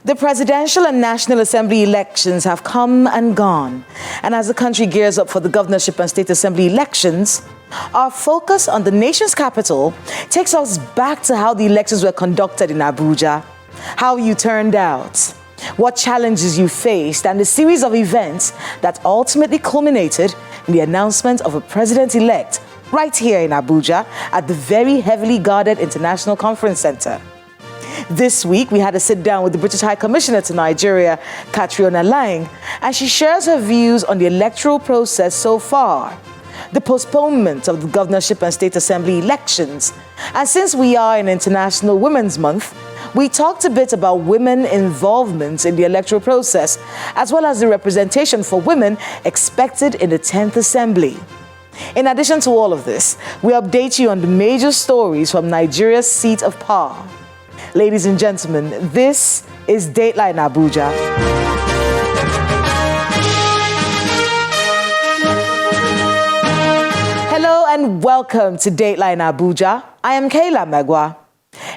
The presidential and National Assembly elections have come and gone. And as the country gears up for the governorship and state assembly elections, our focus on the nation's capital takes us back to how the elections were conducted in Abuja, how you turned out, what challenges you faced, and the series of events that ultimately culminated in the announcement of a president-elect right here in Abuja at the very heavily guarded International Conference Center. This week, we had a sit-down with the British High Commissioner to Nigeria, Catriona Laing, and she shares her views on the electoral process so far, the postponement of the governorship and state assembly elections. And since we are in International Women's Month, we talked a bit about women involvement in the electoral process, as well as the representation for women expected in the 10th Assembly. In addition to all of this, we update you on the major stories from Nigeria's seat of power. Ladies and gentlemen, this is Dateline Abuja. Hello and welcome to Dateline Abuja. I am Kayla Megwa.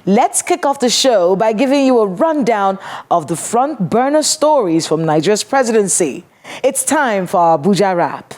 Let's kick off the show by giving you a rundown of the front burner stories from Nigeria's presidency. It's time for our Abuja Wrap.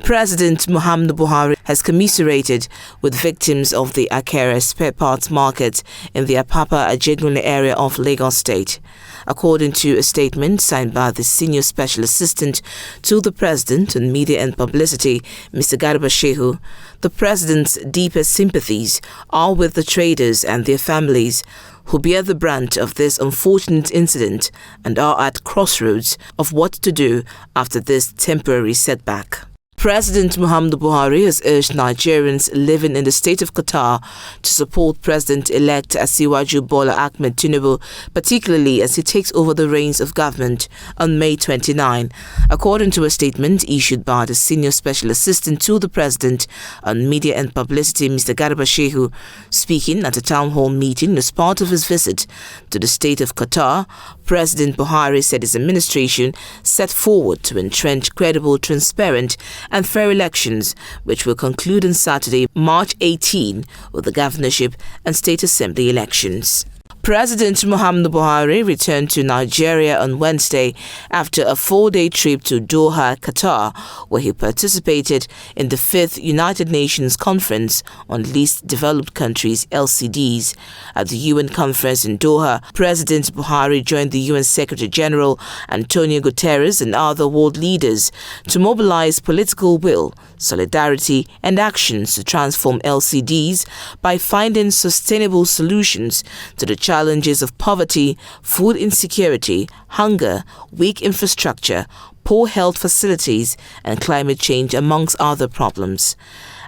President Muhammadu Buhari has commiserated with victims of the Akere spare parts market in the Apapa Ajegunle area of Lagos State. According to a statement signed by the Senior Special Assistant to the President on Media and Publicity, Mr. Garba Shehu, the President's deepest sympathies are with the traders and their families who bear the brunt of this unfortunate incident and are at crossroads of what to do after this temporary setback. President Muhammadu Buhari has urged Nigerians living in the state of Qatar to support President-elect Asiwaju Bola Ahmed Tinubu, particularly as he takes over the reins of government on May 29. According to a statement issued by the Senior Special Assistant to the President on Media and Publicity, Mr. Garba Shehu, speaking at a town hall meeting as part of his visit to the state of Qatar, President Buhari said his administration set forward to entrench credible, transparent and fair elections, which will conclude on Saturday, March 18, with the governorship and state assembly elections. President Muhammadu Buhari returned to Nigeria on Wednesday after a 4-day trip to Doha, Qatar, where he participated in the 5th United Nations Conference on Least Developed Countries, LCDs. At the UN conference in Doha, President Buhari joined the UN Secretary General Antonio Guterres and other world leaders to mobilize political will, solidarity and actions to transform LCDs by finding sustainable solutions to the challenges of poverty, food insecurity, hunger, weak infrastructure, poor health facilities, and climate change, amongst other problems.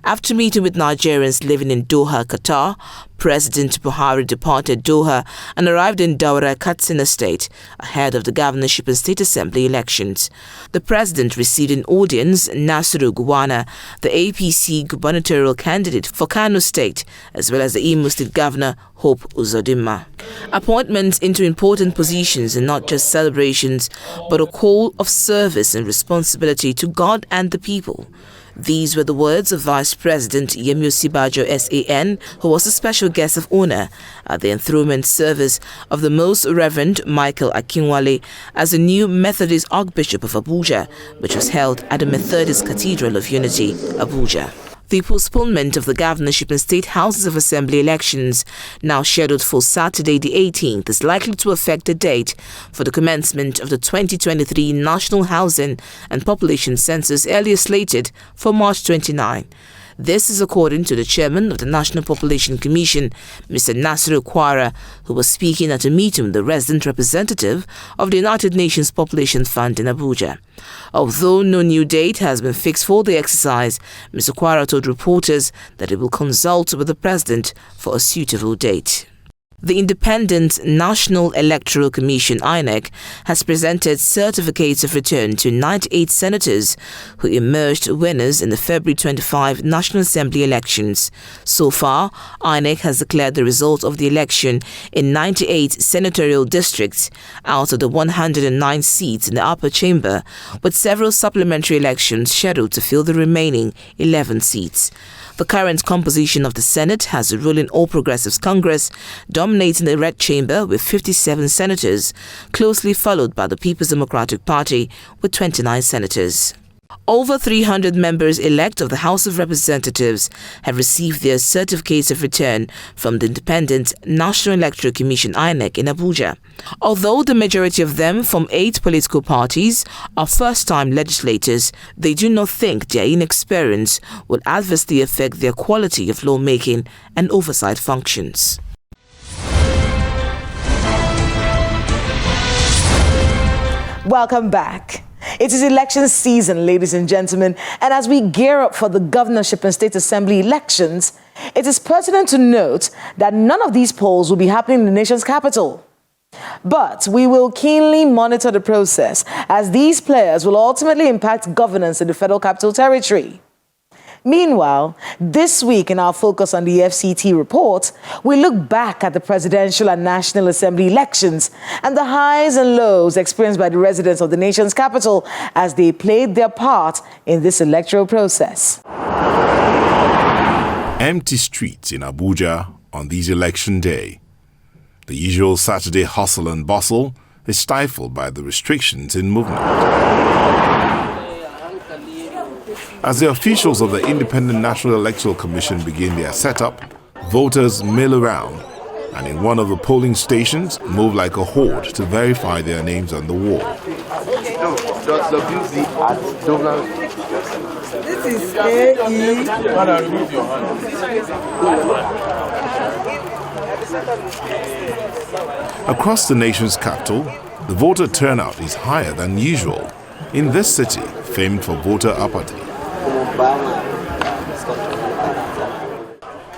After meeting with Nigerians living in Doha, Qatar, President Buhari departed Doha and arrived in Daura, Katsina State ahead of the governorship and state assembly elections. The president received in audience Nasiru Gowon, the APC gubernatorial candidate for Kano State, as well as the Imo State Governor Hope Uzodinma. Appointments into important positions are not just celebrations, but a call of service and responsibility to God and the people. These were the words of Vice President Yemi Osinbajo SAN, who was a special guest of honor at the enthronement service of the Most Reverend Michael Akinwale as the new Methodist Archbishop of Abuja, which was held at the Methodist Cathedral of Unity, Abuja. The postponement of the governorship and state houses of assembly elections, now scheduled for Saturday the 18th, is likely to affect the date for the commencement of the 2023 National Housing and Population Census, earlier slated for March 29. This is according to the chairman of the National Population Commission, Mr. Nasiru Kwara, who was speaking at a meeting with the resident representative of the United Nations Population Fund in Abuja. Although no new date has been fixed for the exercise, Mr. Kwara told reporters that he will consult with the president for a suitable date. The Independent National Electoral Commission (INEC) has presented certificates of return to 98 senators who emerged winners in the February 25 National Assembly elections. So far, INEC has declared the result of the election in 98 senatorial districts out of the 109 seats in the upper chamber, with several supplementary elections scheduled to fill the remaining 11 seats. The current composition of the Senate has a ruling All Progressives Congress dominating the Red Chamber with 57 senators, closely followed by the People's Democratic Party with 29 senators. Over 300 members-elect of the House of Representatives have received their certificates of return from the Independent National Electoral Commission (INEC) in Abuja. Although the majority of them from 8 political parties are first-time legislators, they do not think their inexperience will adversely affect their quality of lawmaking and oversight functions. Welcome back. It is election season, ladies and gentlemen, and as we gear up for the governorship and state assembly elections, it is pertinent to note that none of these polls will be happening in the nation's capital. But we will keenly monitor the process, as these players will ultimately impact governance in the Federal Capital Territory. Meanwhile, this week in our Focus on the FCT report, we look back at the presidential and National Assembly elections and the highs and lows experienced by the residents of the nation's capital as they played their part in this electoral process. Empty streets in Abuja on this election day. The usual Saturday hustle and bustle is stifled by the restrictions in movement. As the officials of the Independent National Electoral Commission begin their setup, voters mill around and in one of the polling stations move like a horde to verify their names on the wall. This is AE. Across the nation's capital, the voter turnout is higher than usual in this city famed for voter apathy.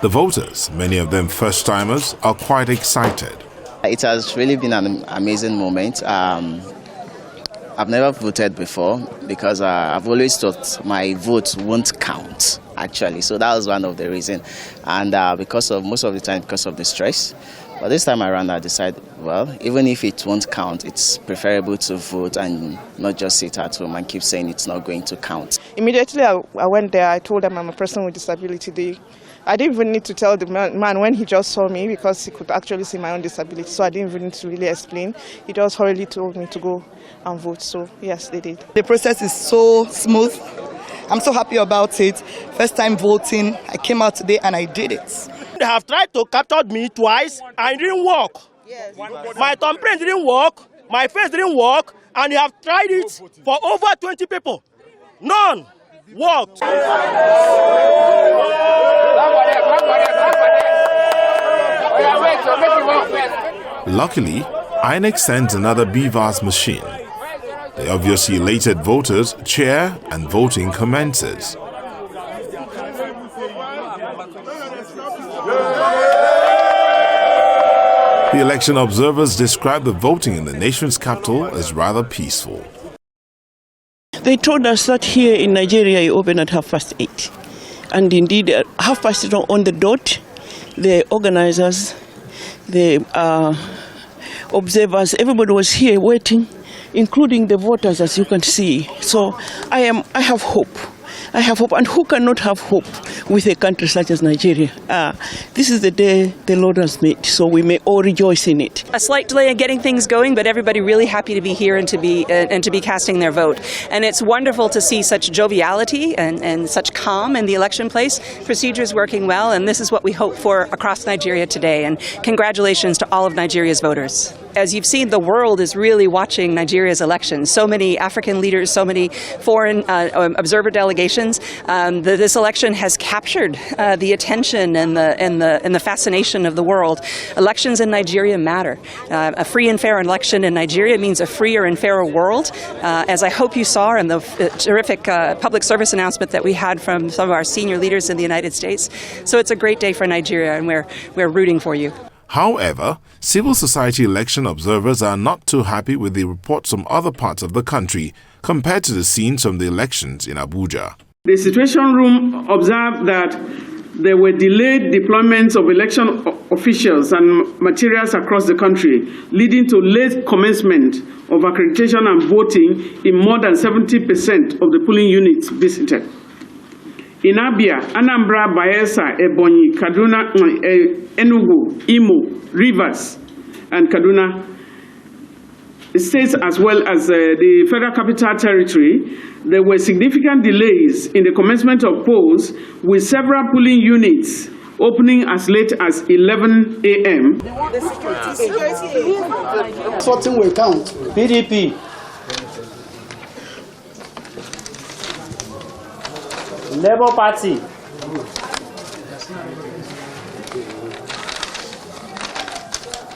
The voters, many of them first-timers, are quite excited. It has really been an amazing moment. I've never voted before because I've always thought my vote won't count, actually. So that was one of the reasons. And because of the stress. But this time around, I decided, well, even if it won't count, it's preferable to vote and not just sit at home and keep saying it's not going to count. Immediately I went there, I told them I'm a person with disability. I didn't even need to tell the man when he just saw me because he could actually see my own disability. So I didn't even need to really explain. He just hurriedly told me to go and vote. So yes, they did. The process is so smooth. I'm so happy about it. First time voting, I came out today and I did it. They have tried to capture me twice and it didn't work. Yes. My thumbprint didn't work, my face didn't work, and they have tried it for over 20 people. None worked. Luckily, INEC sends another BVAS machine. The obviously elated voters cheer and voting commences. The election observers describe the voting in the nation's capital as rather peaceful. They told us that here in Nigeria you open at 8:30. And indeed, at 8:30 on the dot, the organizers, the observers, everybody was here waiting, including the voters, as you can see. So I have hope. I have hope, and who cannot have hope with a country such as Nigeria? This is the day the Lord has made, so we may all rejoice in it. A slight delay in getting things going, but everybody really happy to be here and to be casting their vote. And it's wonderful to see such joviality and such calm in the election place. Procedures working well, and this is what we hope for across Nigeria today. And congratulations to all of Nigeria's voters. As you've seen, the world is really watching Nigeria's elections. So many African leaders, so many foreign observer delegations. This election has captured the attention and the fascination of the world. Elections in Nigeria matter. A free and fair election in Nigeria means a freer and fairer world, as I hope you saw in the terrific public service announcement that we had from some of our senior leaders in the United States. So it's a great day for Nigeria, and we're rooting for you. However, civil society election observers are not too happy with the reports from other parts of the country compared to the scenes from the elections in Abuja. The Situation Room observed that there were delayed deployments of election officials and materials across the country, leading to late commencement of accreditation and voting in more than 70% of the polling units visited. In Abia, Anambra, Bayelsa, Ebonyi, Kaduna, Enugu, Imo, Rivers, and Kaduna states, as well as the Federal Capital Territory, there were significant delays in the commencement of polls, with several polling units opening as late as 11 a.m. Sorting will count. PDP. Labour Party.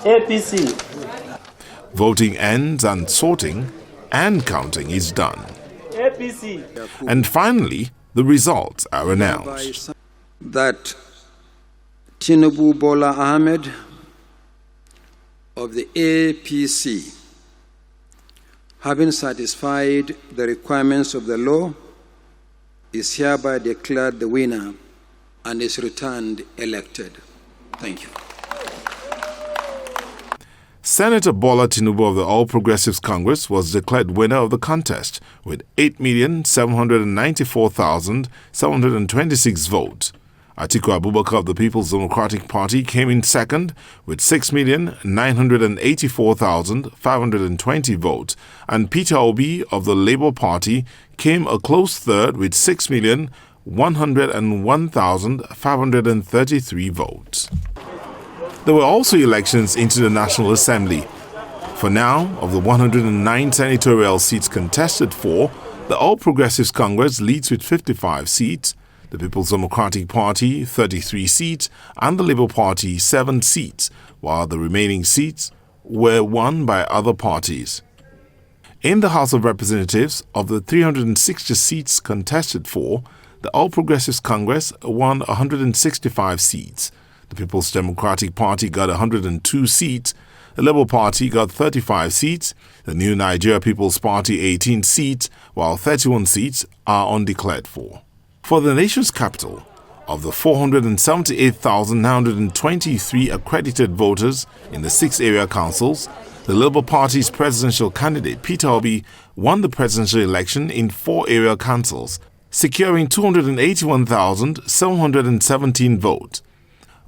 APC. Voting ends and sorting and counting is done. APC. And finally, the results are announced. That Tinubu Bola Ahmed of the APC, having satisfied the requirements of the law, is hereby declared the winner and is returned elected. Thank you. Senator Bola Tinubu of the All Progressives Congress was declared winner of the contest with 8,794,726 votes. Atiku Abubakar of the People's Democratic Party came in second with 6,984,520 votes, and Peter Obi of the Labour Party came a close third with 6,101,533 votes. There were also elections into the National Assembly. For now, of the 109 senatorial seats contested for, the All Progressives Congress leads with 55 seats, the People's Democratic Party 33 seats, and the Labour Party 7 seats, while the remaining seats were won by other parties. In the House of Representatives, of the 360 seats contested for, the All Progressives Congress won 165 seats. The People's Democratic Party got 102 seats, the Labour Party got 35 seats, the New Nigeria People's Party 18 seats, while 31 seats are undeclared for. For the nation's capital, of the 478,923 accredited voters in the 6 area councils, the Labour Party's presidential candidate Peter Obi won the presidential election in 4 area councils, securing 281,717 votes.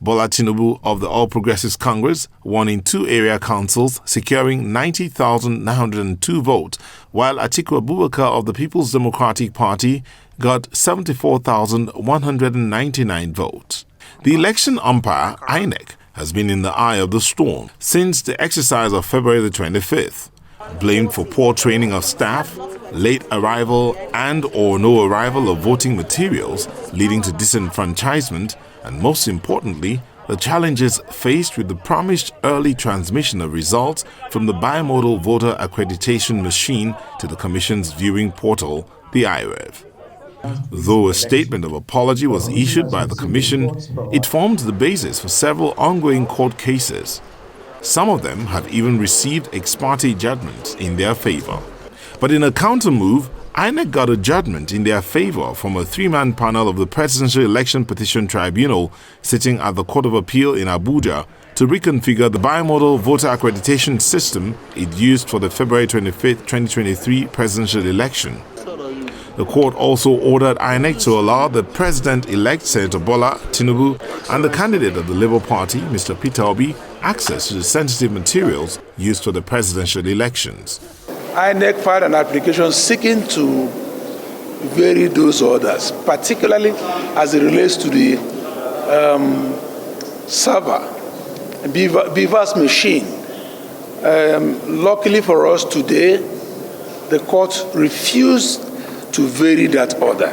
Bola Tinubu of the All Progressives Congress won in 2 area councils, securing 90,902 votes, while Atiku Abubakar of the People's Democratic Party got 74,199 votes. The election umpire, INEC, has been in the eye of the storm since the exercise of February the 25th. Blamed for poor training of staff, late arrival and or no arrival of voting materials, leading to disenfranchisement, and most importantly, the challenges faced with the promised early transmission of results from the bimodal voter accreditation machine to the Commission's viewing portal, the IREV. Though a statement of apology was issued by the Commission, it formed the basis for several ongoing court cases. Some of them have even received ex parte judgments in their favor. But in a counter move, INEC got a judgment in their favor from a 3-man panel of the Presidential Election Petition Tribunal sitting at the Court of Appeal in Abuja to reconfigure the bimodal voter accreditation system it used for the February 25, 2023 presidential election. The court also ordered INEC to allow the President-elect Senator Bola Tinubu and the candidate of the Labour Party, Mr. Peter Obi, access to the sensitive materials used for the presidential elections. INEC filed an application seeking to vary those orders, particularly as it relates to the server, BVAS machine. Luckily for us today, the court refused to vary that order.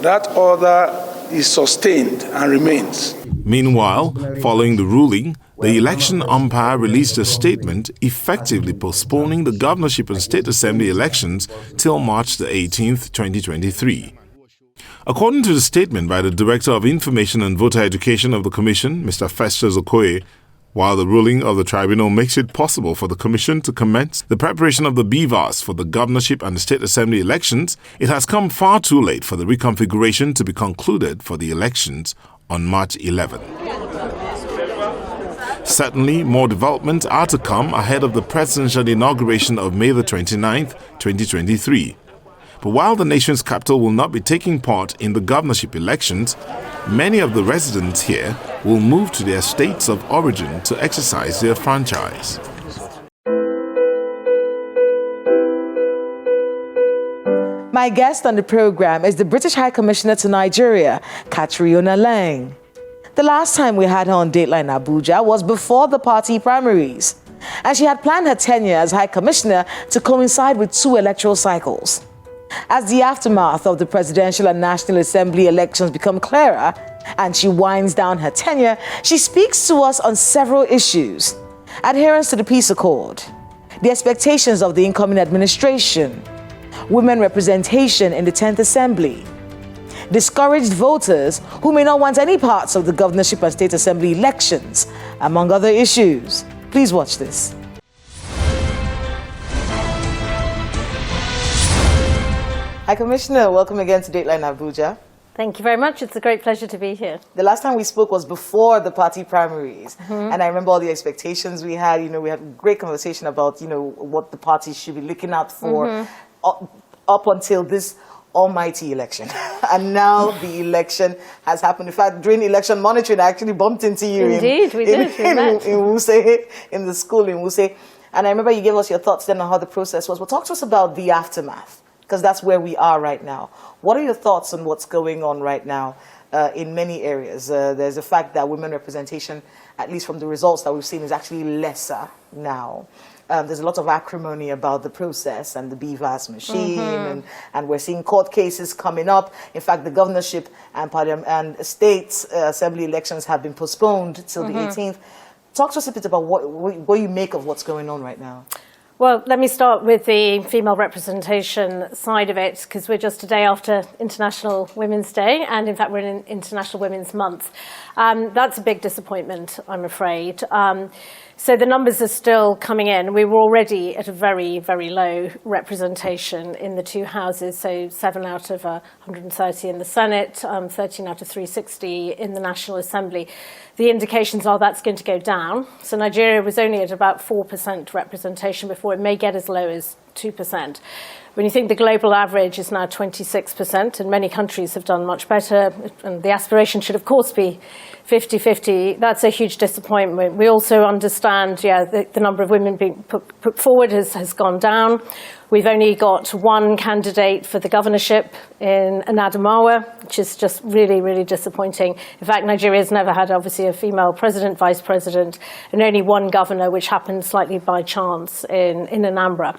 That order is sustained and remains. Meanwhile, following the ruling, the election umpire released a statement effectively postponing the governorship and state assembly elections till March the 18th, 2023. According to the statement by the Director of Information and Voter Education of the Commission, Mr. Festus Okoye, while the ruling of the tribunal makes it possible for the Commission to commence the preparation of the BVAS for the governorship and the state assembly elections, it has come far too late for the reconfiguration to be concluded for the elections on March 11. Certainly, more developments are to come ahead of the presidential inauguration of May the 29th, 2023. But while the nation's capital will not be taking part in the governorship elections, many of the residents here will move to their states of origin to exercise their franchise. My guest on the program is the British High Commissioner to Nigeria, Catriona Laing. The last time we had her on Dateline Abuja was before the party primaries, and she had planned her tenure as High Commissioner to coincide with 2 electoral cycles. As the aftermath of the presidential and National Assembly elections become clearer, and she winds down her tenure, she speaks to us on several issues: adherence to the peace accord, the expectations of the incoming administration, women representation in the 10th Assembly, discouraged voters who may not want any parts of the governorship and state assembly elections, among other issues. Please watch this. Hi, Commissioner. Welcome again to Dateline Abuja. Thank you very much. It's a great pleasure to be here. The last time we spoke was before the party primaries. And I remember all the expectations we had. We had a great conversation about, what the parties should be looking out for up until this almighty election. And now the election has happened. In fact, during election monitoring, I actually bumped into you in Wuse, in the school in Wuse. And I remember you gave us your thoughts then on how the process was. Well, talk to us about the aftermath, because that's where we are right now. What are your thoughts on what's going on right now in many areas? There's the fact that women representation, at least from the results that we've seen, is actually lesser now. There's a lot of acrimony about the process and the BVAS machine, and we're seeing court cases coming up. In fact, the governorship and state assembly elections have been postponed till the 18th. Talk to us a bit about what you make of what's going on right now. Well, let me start with the female representation side of it, because we're just a day after International Women's Day, and in fact we're in International Women's Month. That's a big disappointment, I'm afraid. So the numbers are still coming in. We were already at a very, very low representation in the 2 houses, so 7 out of 130 in the Senate, 13 out of 360 in the National Assembly. The indications are that's going to go down. So Nigeria was only at about 4% representation before. It may get as low as 2%. When you think the global average is now 26%, and many countries have done much better, and the aspiration should, of course, be 50-50, that's a huge disappointment. We also understand, the number of women being put forward has gone down. We've only got 1 candidate for the governorship in Adamawa, which is just really, really disappointing. In fact, Nigeria's never had, obviously, a female president, vice president, and only 1 governor, which happened slightly by chance in Anambra.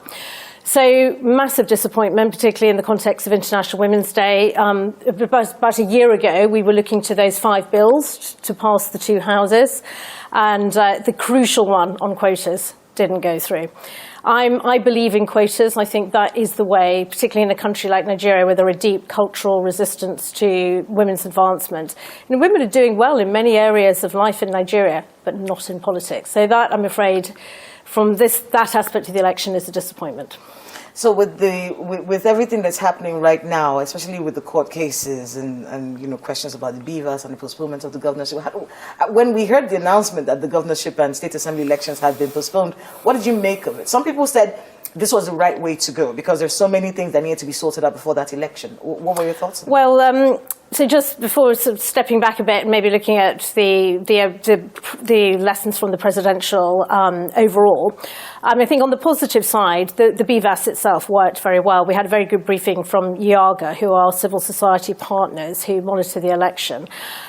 So massive disappointment, particularly in the context of International Women's Day. About a year ago, we were looking to those 5 bills to pass the 2 houses, and the crucial one on quotas didn't go through. I believe in quotas. I think that is the way, particularly in a country like Nigeria, where there are deep cultural resistance to women's advancement. Women are doing well in many areas of life in Nigeria, but not in politics. So that, I'm afraid, from that aspect of the election, is a disappointment. So with everything that's happening right now, especially with the court cases and questions about the BVAS and the postponement of the governorship, when we heard the announcement that the governorship and state assembly elections had been postponed, what did you make of it? Some people said this was the right way to go because there's so many things that needed to be sorted out before that election. What were your thoughts on that? Well, so just before sort of stepping back a bit, maybe looking at the lessons from the presidential overall, I think on the positive side, the BVAS itself worked very well. We had a very good briefing from IAGA, who are civil society partners who monitor the election,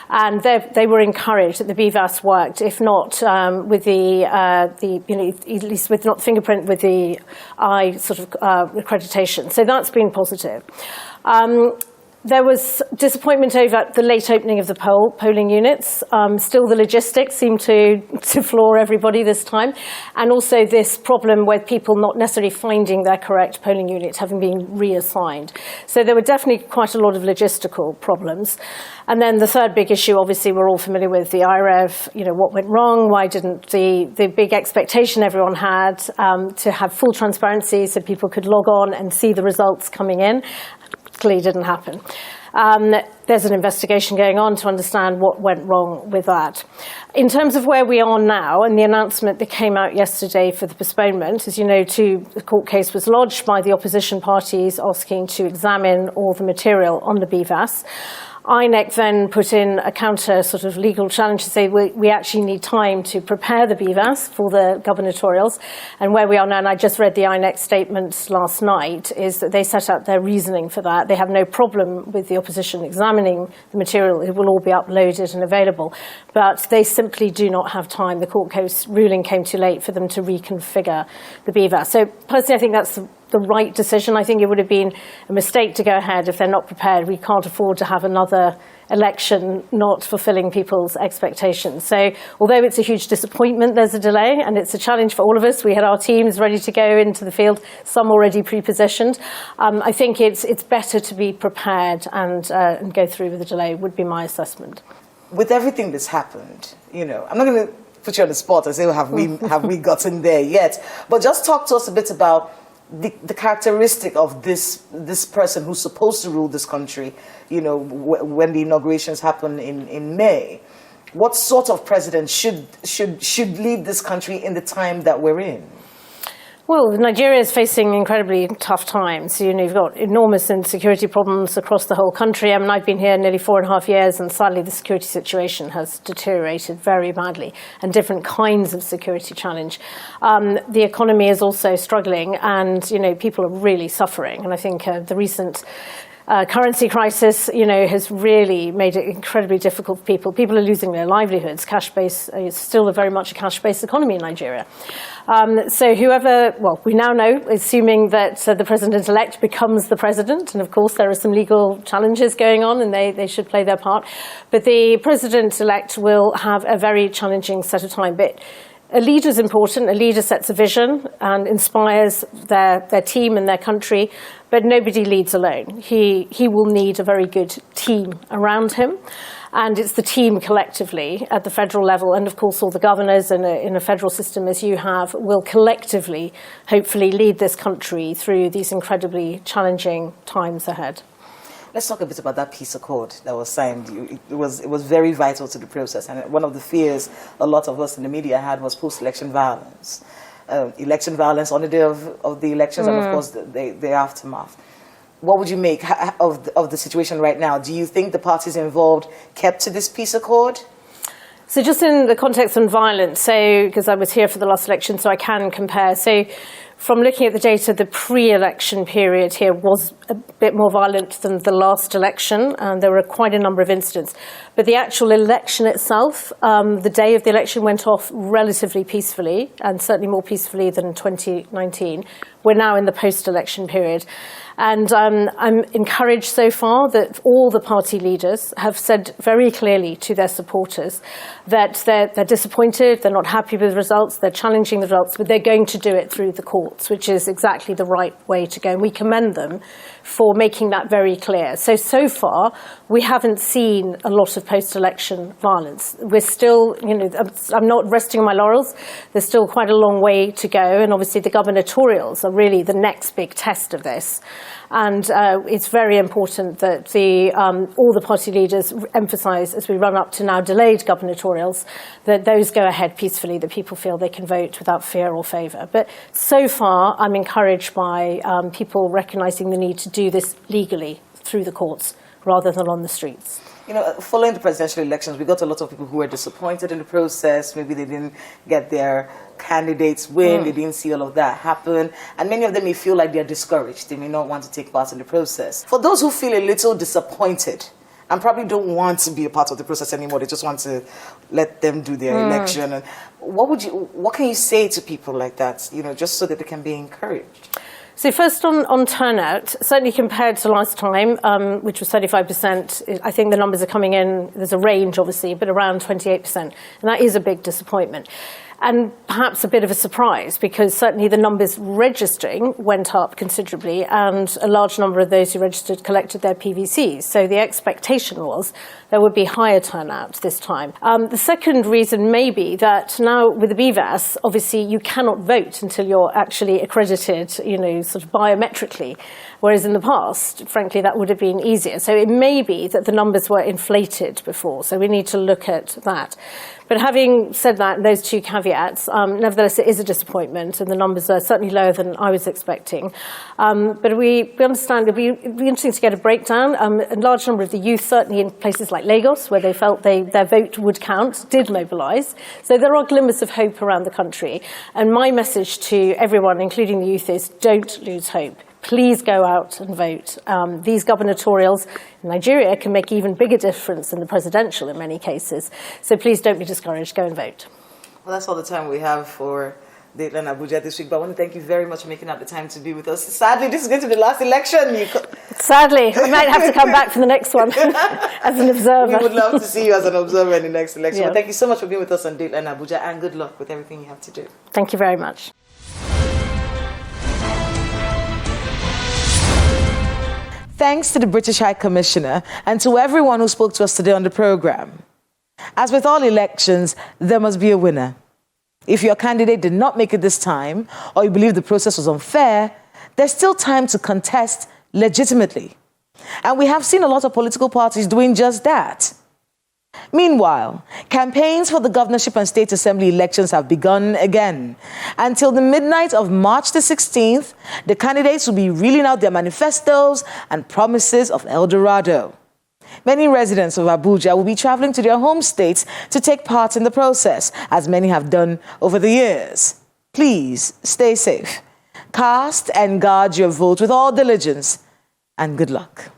and they were encouraged that the BVAS worked, if not with at least with not fingerprint, with the eye sort of accreditation. So that's been positive. There was disappointment over the late opening of the polling units. Still, the logistics seem to floor everybody this time. And also this problem with people not necessarily finding their correct polling unit, having been reassigned. So there were definitely quite a lot of logistical problems. And then the third big issue, obviously, we're all familiar with the IREV. What went wrong? Why didn't the big expectation everyone had to have full transparency so people could log on and see the results coming in? Clearly didn't happen. There's an investigation going on to understand what went wrong with that. In terms of where we are now, and the announcement that came out yesterday for the postponement, as you know, the court case was lodged by the opposition parties asking to examine all the material on the BVAS. INEC then put in a counter sort of legal challenge to say we actually need time to prepare the BVAS for the gubernatorials. And where we are now, and I just read the INEC statement last night, is that they set out their reasoning for that. They have no problem with the opposition examining the material. It will all be uploaded and available. But they simply do not have time. The court case ruling came too late for them to reconfigure the BVAS. So personally, I think that's the right decision. I think it would have been a mistake to go ahead if they're not prepared. We can't afford to have another election not fulfilling people's expectations. So although it's a huge disappointment there's a delay, and it's a challenge for all of us, we had our teams ready to go into the field, some already pre-positioned. I think it's better to be prepared and go through with the delay, would be my assessment. With everything that's happened, I'm not going to put you on the spot and say, have we gotten there yet? But just talk to us a bit about the characteristic of this person who's supposed to rule this country, when the inaugurations happen in May. What sort of president should lead this country in the time that we're in? Well, Nigeria is facing incredibly tough times. You've got enormous insecurity problems across the whole country. I mean, I've been here nearly 4.5 years, and sadly the security situation has deteriorated very badly, and different kinds of security challenge. The economy is also struggling, and people are really suffering. And I think the recent currency crisis, has really made it incredibly difficult for people. People are losing their livelihoods. Cash-based is still very much a cash-based economy in Nigeria. So we now know, assuming that the president-elect becomes the president, and of course there are some legal challenges going on, and they should play their part, but the president-elect will have a very challenging set of time. But a leader is important. A leader sets a vision and inspires their team and their country, but nobody leads alone. He will need a very good team around him, and it's the team collectively at the federal level, and of course all the governors in a federal system as you have will collectively, hopefully, lead this country through these incredibly challenging times ahead. Let's talk a bit about that peace accord that was signed. It was very vital to the process, and one of the fears a lot of us in the media had was post-election violence. Election violence on the day of the elections, and of course the aftermath. What would you make of the situation right now? Do you think the parties involved kept to this peace accord? So just in the context of violence, because I was here for the last election, so I can compare. So from looking at the data, the pre-election period here was a bit more violent than the last election, and there were quite a number of incidents. But the actual election itself, the day of the election went off relatively peacefully, and certainly more peacefully than 2019. We're now in the post-election period. And I'm encouraged so far that all the party leaders have said very clearly to their supporters that they're disappointed, they're not happy with the results, they're challenging the results, but they're going to do it through the courts, which is exactly the right way to go. And we commend them for making that very clear. So far, we haven't seen a lot of post-election violence. We're still, I'm not resting on my laurels. There's still quite a long way to go. And obviously the gubernatorials are really the next big test of this. And it's very important that all the party leaders emphasise, as we run up to now delayed gubernatorials, that those go ahead peacefully, that people feel they can vote without fear or favour. But so far, I'm encouraged by people recognising the need to do this legally through the courts rather than on the streets. Following the presidential elections, we got a lot of people who were disappointed in the process. Maybe they didn't get their candidates win. They didn't see all of that happen. And many of them may feel like they're discouraged. They may not want to take part in the process. For those who feel a little disappointed and probably don't want to be a part of the process anymore, they just want to let them do their election. And what can you say to people like that, just so that they can be encouraged? So first on turnout, certainly compared to last time, which was 35%, I think the numbers are coming in, there's a range obviously, but around 28%. And that is a big disappointment. and perhaps a bit of a surprise, because certainly the numbers registering went up considerably, and a large number of those who registered collected their PVCs. So the expectation was there would be higher turnout this time. The second reason may be that now with the BVAS, obviously you cannot vote until you're actually accredited, sort of biometrically, whereas in the past, frankly, that would have been easier. So it may be that the numbers were inflated before, so we need to look at that. But having said that, those two caveats, nevertheless, it is a disappointment, and the numbers are certainly lower than I was expecting. But we understand it'd be interesting to get a breakdown. A large number of the youth, certainly in places like Lagos, where they felt their vote would count, did mobilise. So there are glimmers of hope around the country. And my message to everyone, including the youth, is don't lose hope. Please go out and vote. These gubernatorials in Nigeria can make even bigger difference than the presidential in many cases. So please don't be discouraged. Go and vote. Well, that's all the time we have for Dateline Abuja this week. But I want to thank you very much for making out the time to be with us. Sadly, this is going to be the last election. Sadly, I might have to come back for the next one as an observer. We would love to see you as an observer in the next election. Yeah. Well, thank you so much for being with us on Dateline Abuja, and good luck with everything you have to do. Thank you very much. Thanks to the British High Commissioner and to everyone who spoke to us today on the program. As with all elections, there must be a winner. If your candidate did not make it this time, or you believe the process was unfair, there's still time to contest legitimately. And we have seen a lot of political parties doing just that. Meanwhile, campaigns for the governorship and state assembly elections have begun again. Until the midnight of March the 16th, the candidates will be reeling out their manifestos and promises of El Dorado. Many residents of Abuja will be traveling to their home states to take part in the process, as many have done over the years. Please stay safe. Cast and guard your vote with all diligence, and good luck.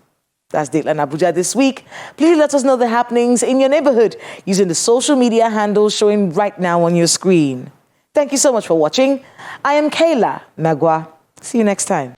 That's Dateline Abuja this week. Please let us know the happenings in your neighborhood using the social media handles showing right now on your screen. Thank you so much for watching. I am Kayla Magwa. See you next time.